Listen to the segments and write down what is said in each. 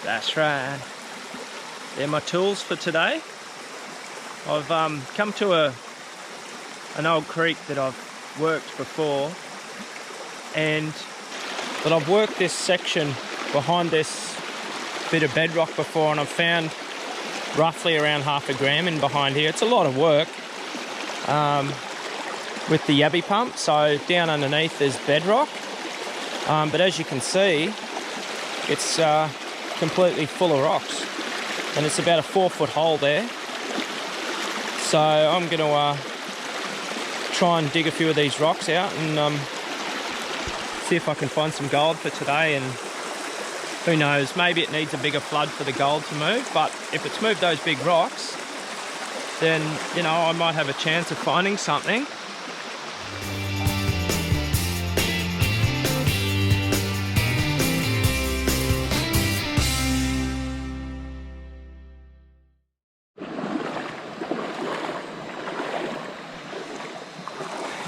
That's right. They're my tools for today. I've come to an old creek that I've worked before, but I've worked this section behind this bit of bedrock before, and I've found roughly around 1/2 gram in behind here. It's a lot of work with the yabby pump. So down underneath there's bedrock, but as you can see, it's completely full of rocks, and it's about a 4-foot hole there. So I'm going to try and dig a few of these rocks out and see if I can find some gold for today. And who knows, maybe it needs a bigger flood for the gold to move, but if it's moved those big rocks, then, you know, I might have a chance of finding something.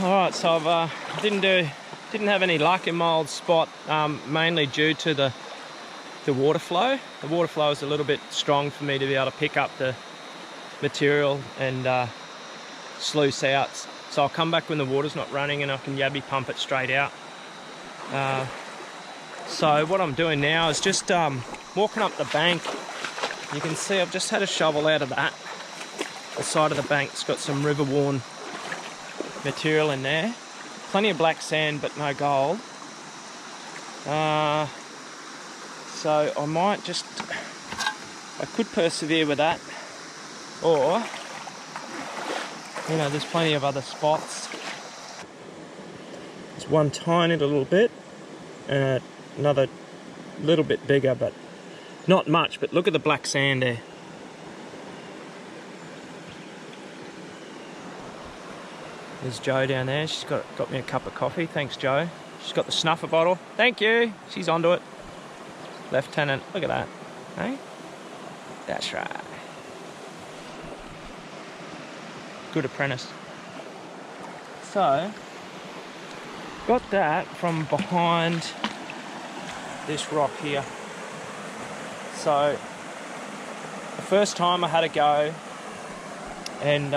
Alright, so I didn't have any luck in my old spot, mainly due to the water flow. The water flow is a little bit strong for me to be able to pick up the material and sluice out. So I'll come back when the water's not running and I can yabby pump it straight out. So what I'm doing now is just walking up the bank. You can see I've just had a shovel out of that. The side of the bank's got some river worn material in there. Plenty of black sand but no gold. So I might just, I could persevere with that, or, you know, there's plenty of other spots. There's one tiny little bit, and another little bit bigger, but not much. But look at the black sand there. There's Jo down there. She's got me a cup of coffee. Thanks, Jo. She's got the snuffer bottle. Thank you. She's onto it. Lieutenant, look at that. Hey? That's right. Good apprentice. So, got that from behind this rock here. So, the first time I had a go and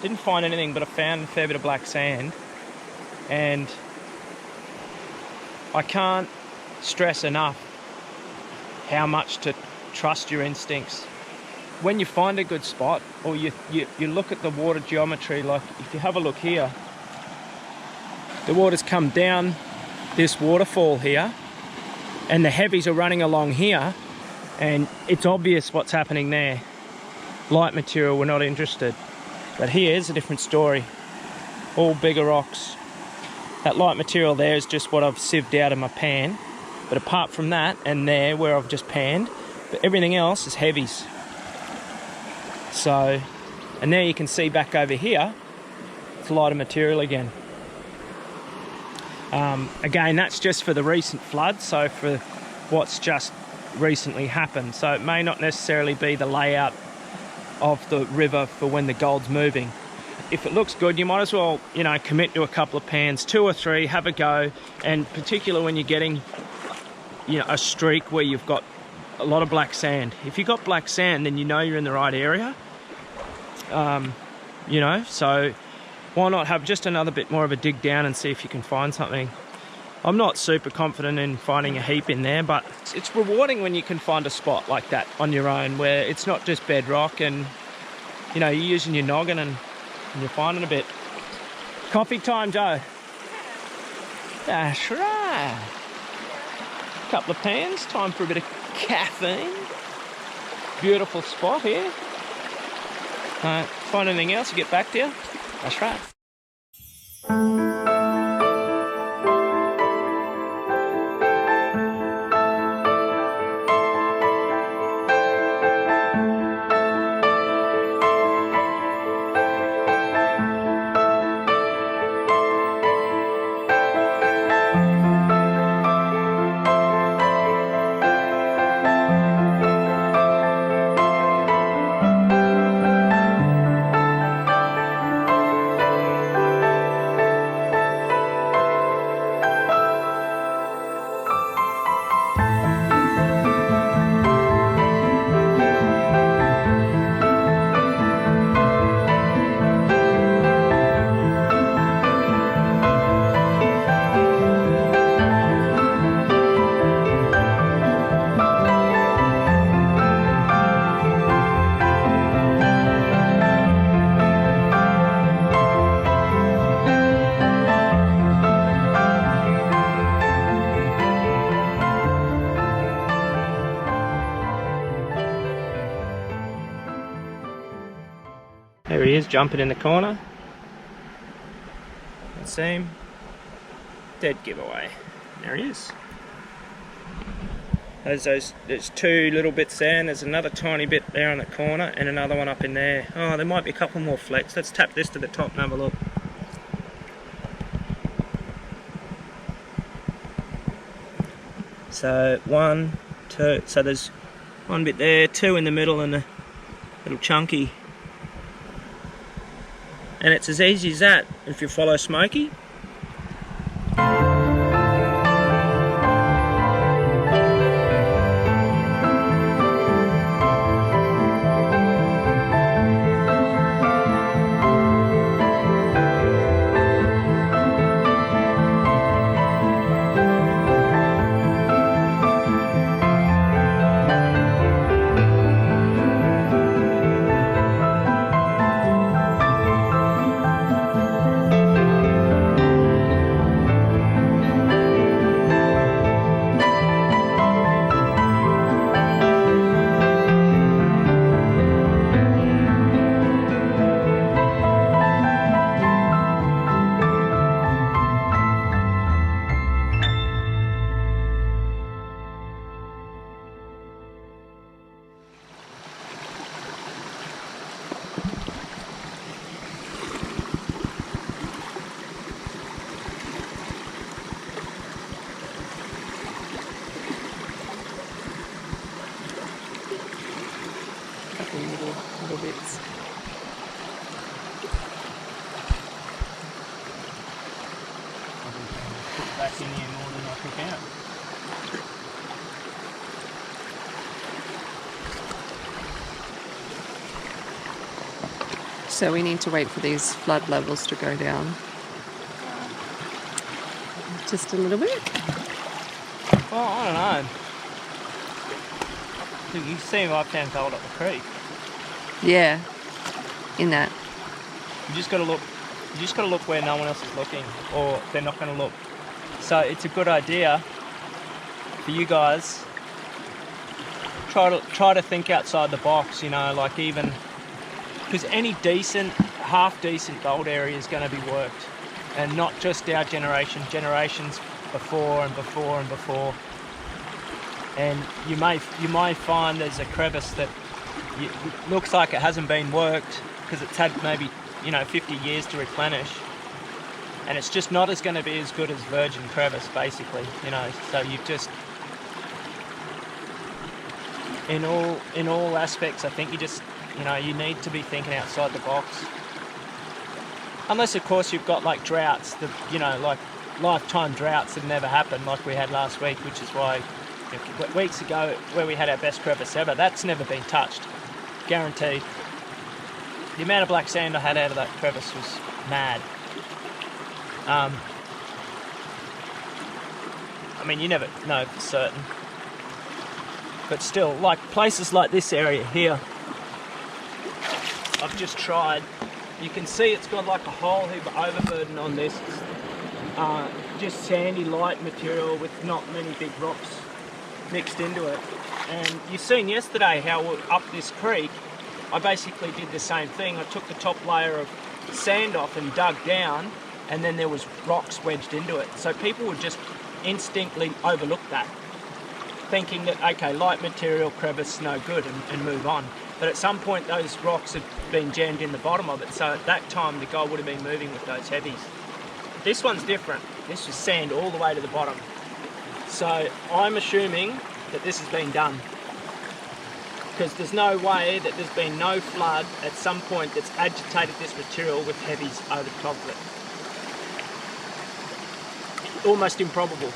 didn't find anything, but I found a fair bit of black sand, and I can't stress enough how much to trust your instincts. When you find a good spot, or you look at the water geometry, like if you have a look here, the water's come down this waterfall here, and the heavies are running along here, and it's obvious what's happening there. Light material, we're not interested. But here's a different story. All bigger rocks. That light material there is just what I've sieved out of my pan. But apart from that, and there where I've just panned, but everything else is heavies. So, and there you can see back over here, it's lighter material again. Again, that's just for the recent flood, so for what's just recently happened. So it may not necessarily be the layout of the river for when the gold's moving. If it looks good, you might as well, you know, commit to a couple of pans, 2 or 3, have a go, and particularly when you're getting, you know, a streak where you've got a lot of black sand. If you've got black sand, then you know you're in the right area. You know, so why not have just another bit more of a dig down and see if you can find something. I'm not super confident in finding a heap in there, but it's rewarding when you can find a spot like that on your own, where it's not just bedrock and, you know, you're using your noggin and you're finding a bit. Coffee time, Jo. That's right. Couple of pans, time for a bit of caffeine. Beautiful spot here. Find anything else, you get back to you. That's right. There he is, jumping in the corner. Let's see him. Dead giveaway. There he is. There's two little bits there, and there's another tiny bit there on the corner, and another one up in there. Oh, there might be a couple more flecks. Let's tap this to the top and have a look. So 1, 2, so there's one bit there, two in the middle, and a little chunky. And it's as easy as that if you follow Smokey. Little bits. Put back in here more than I took out. So we need to wait for these flood levels to go down. Just a little bit? Well, I don't know. You see my left-hand hold up the creek. Yeah, in that. You just got to look. You just got to look where no one else is looking, or they're not going to look. So it's a good idea for you guys. Try to think outside the box. You know, like even because any decent, half decent gold area is going to be worked, and not just our generation. Generations before and before and before. And you may find there's a crevice that looks like it hasn't been worked because it's had maybe 50 years to replenish, and it's just not going to be as good as virgin crevice, basically. So you've just in all aspects, I think you just you need to be thinking outside the box. Unless of course you've got like droughts that like lifetime droughts that never happen like we had last week, which is why. Weeks ago, where we had our best crevice ever, that's never been touched, guaranteed. The amount of black sand I had out of that crevice was mad. I mean, you never know for certain, but still, like places like this area here, I've just tried. You can see it's got like a whole heap of overburden on this. Just sandy, light material with not many big rocks mixed into it. And you've seen yesterday how up this creek I basically did the same thing. I took the top layer of sand off and dug down, and then there was rocks wedged into it. So people would just instinctively overlook that, thinking that okay, light material, crevice, no good, and move on. But at some point those rocks had been jammed in the bottom of it, so at that time the guy would have been moving with those heavies. This one's different. This was sand all the way to the bottom. So I'm assuming that this has been done, because there's no way that there's been no flood at some point that's agitated this material with heavies over the top of it. Almost improbable.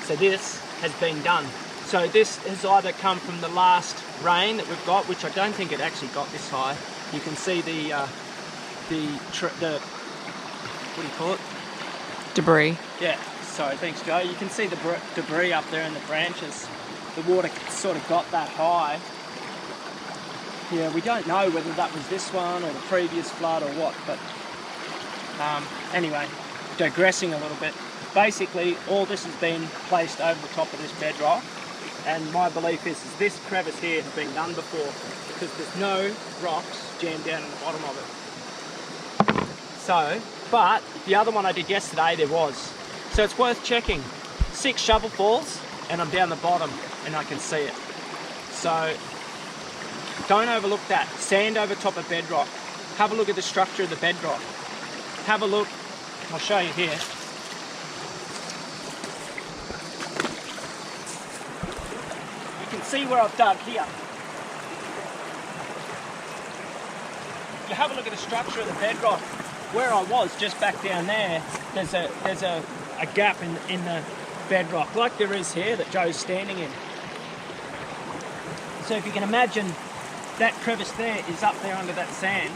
So this has been done. So this has either come from the last rain that we've got, which I don't think it actually got this high. You can see the what do you call it? Debris. Yeah. Sorry, thanks, Joe. You can see the debris up there in the branches. The water sort of got that high. Yeah, we don't know whether that was this one or the previous flood or what, but anyway, digressing a little bit. Basically, all this has been placed over the top of this bedrock, And my belief is this crevice here has been done before because there's no rocks jammed down in the bottom of it. So, but the other one I did yesterday, there was. So it's worth checking. 6 shovelfuls and I'm down the bottom and I can see it. So don't overlook that. Sand over top of bedrock. Have a look at the structure of the bedrock. Have a look. I'll show you here. You can see where I've dug here. You have a look at the structure of the bedrock. Where I was, just back down there, there's a gap in the bedrock, like there is here that Joe's standing in. So if you can imagine that crevice there is up there under that sand,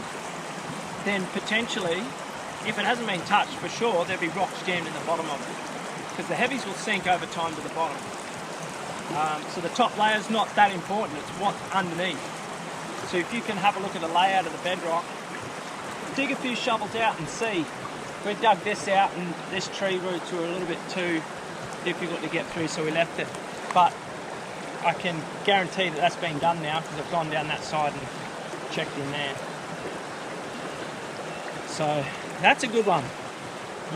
then potentially, if it hasn't been touched, for sure, there'll be rocks jammed in the bottom of it. Because the heavies will sink over time to the bottom. So the top layer's not that important, it's what's underneath. So if you can have a look at the layout of the bedrock, dig a few shovels out and see. We dug this out and this tree roots were a little bit too difficult to get through, so we left it. But I can guarantee that that's been done now because I've gone down that side and checked in there. So that's a good one.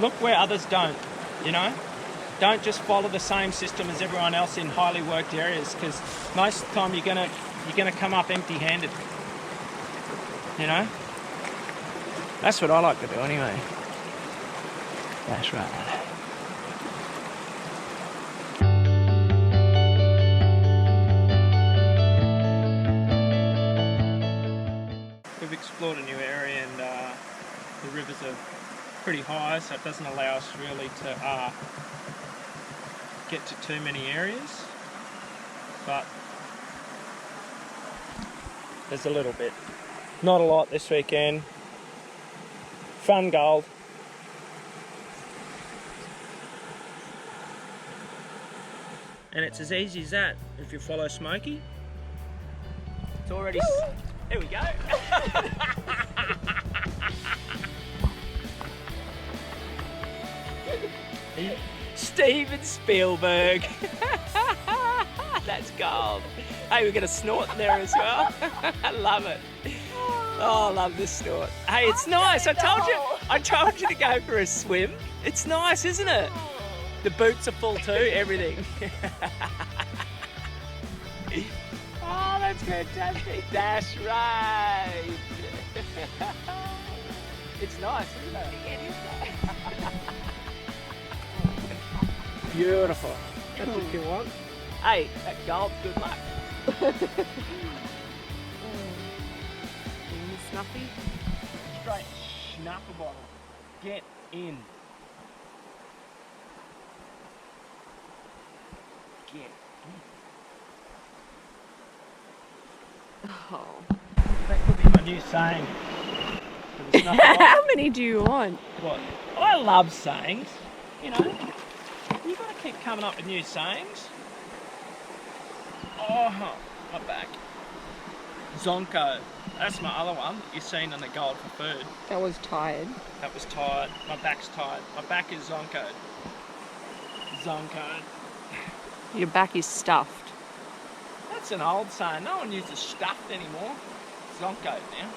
Look where others don't, you know? Don't just follow the same system as everyone else in highly worked areas, because most of the time you're gonna come up empty-handed. You know? That's what I like to do anyway. That's right. We've explored a new area and the rivers are pretty high, so it doesn't allow us really to get to too many areas, but there's a little bit. Not a lot this weekend. Fun gold. And it's as easy as that if you follow Smokey. It's already... There we go. Steven Spielberg. That's gold. Hey, we're gonna snort in there as well. I love it. Oh, I love this snort. Hey, it's nice. I told you to go for a swim. It's nice, isn't it? The boots are full too, everything. Oh, that's fantastic. That's right. It's nice, isn't it? It is nice. Beautiful. That's what you want. Hey, that gold's good luck. Snuffy. Straight snapper bottle. Get in. Get in. Oh. That could be my new saying. For the snapper bottle. How many do you want? What? I love sayings. You know, you got to keep coming up with new sayings. Oh, my back. Zonko. That's my other one that you've seen on the Gold for Food. That was tired. That was tired. My back's tired. My back is zonkoed. Zonkoed. Your back is stuffed. That's an old saying. No one uses stuffed anymore. Zonkoed now.